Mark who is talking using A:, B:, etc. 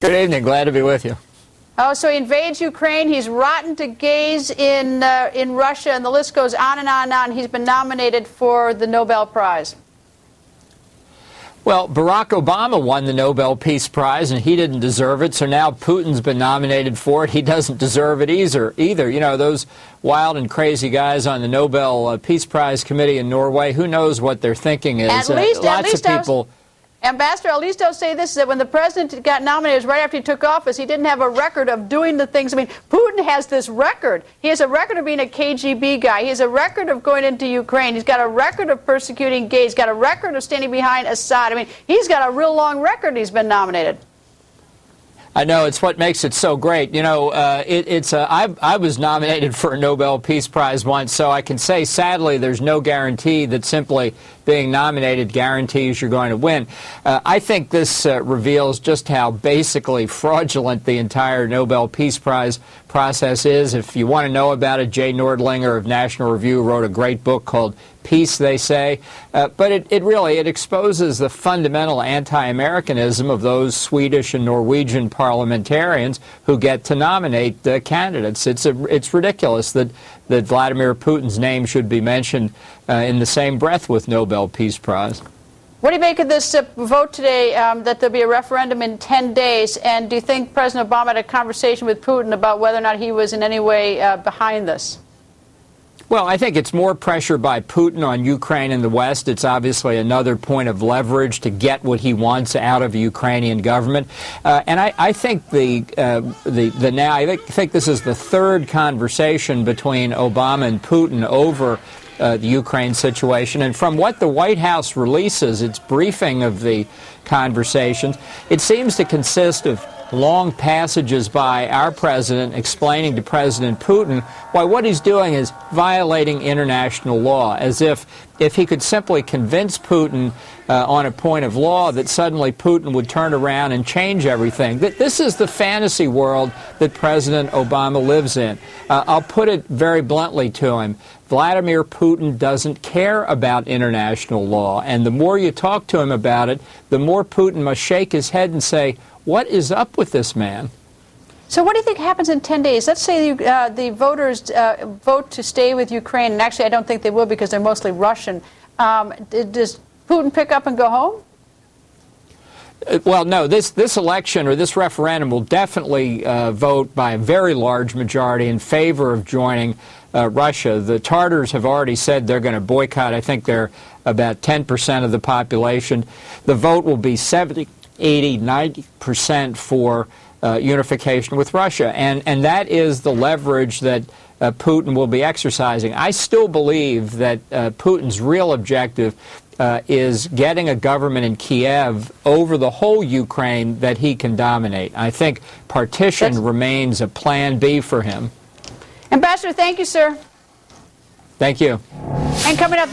A: Good evening. Glad to be with you.
B: Oh, so he invades Ukraine. He's rotten to gaze in Russia, and the list goes on and on and on. He's been nominated for the Nobel Prize.
A: Well, Barack Obama won the Nobel Peace Prize, and he didn't deserve it. So now Putin's been nominated for it. He doesn't deserve it either. You know, those wild and crazy guys on the Nobel Peace Prize Committee in Norway, who knows what their thinking is. Lots of people...
B: Ambassador, at least I'll say this, that when the president got nominated, it was right after he took office, he didn't have a record of doing the things. I mean, Putin has this record. He has a record of being a KGB guy. He has a record of going into Ukraine. He's got a record of persecuting gays. He's got a record of standing behind Assad. I mean, he's got a real long record. He's been nominated.
A: I know, it's what makes it so great. You know, I was nominated for a Nobel Peace Prize once, so I can say, sadly, there's no guarantee that simply being nominated guarantees you're going to win. I think this reveals just how basically fraudulent the entire Nobel Peace Prize process is. If you want to know about it, Jay Nordlinger of National Review wrote a great book called Peace, They Say. But it really exposes the fundamental anti-Americanism of those Swedish and Norwegian parliamentarians who get to nominate candidates. It's ridiculous that Vladimir Putin's name should be mentioned in the same breath with Nobel Peace Prize.
B: What do you make of this vote today that there'll be a referendum in 10 days? And do you think President Obama had a conversation with Putin about whether or not he was in any way behind this?
A: Well, I think it's more pressure by Putin on Ukraine and the West. It's obviously another point of leverage to get what he wants out of the Ukrainian government. And I think I think this is the third conversation between Obama and Putin over the Ukraine situation. And from what the White House releases, its briefing of the conversations, it seems to consist of long passages by our president explaining to President Putin why what he's doing is violating international law, as if he could simply convince Putin on a point of law that suddenly Putin would turn around and change everything. This is the fantasy world that President Obama lives in. I'll put it very bluntly to him. Vladimir Putin doesn't care about international law, and the more you talk to him about it, the more Putin must shake his head and say, what is up with this man?
B: So what do you think happens in 10 days? Let's say the voters vote to stay with Ukraine, and actually I don't think they will because they're mostly Russian. Does Putin pick up and go home?
A: Well, no, this election or this referendum will definitely vote by a very large majority in favor of joining Russia. The Tartars have already said they're going to boycott. I think they're about 10% of the population. The vote will be 70, 80, 90% for unification with Russia. And that is the leverage that Putin will be exercising. I still believe that Putin's real objective is getting a government in Kiev over the whole Ukraine that he can dominate. I think partition remains a plan B for him.
B: Ambassador, thank you, sir.
A: Thank you.
B: And coming up,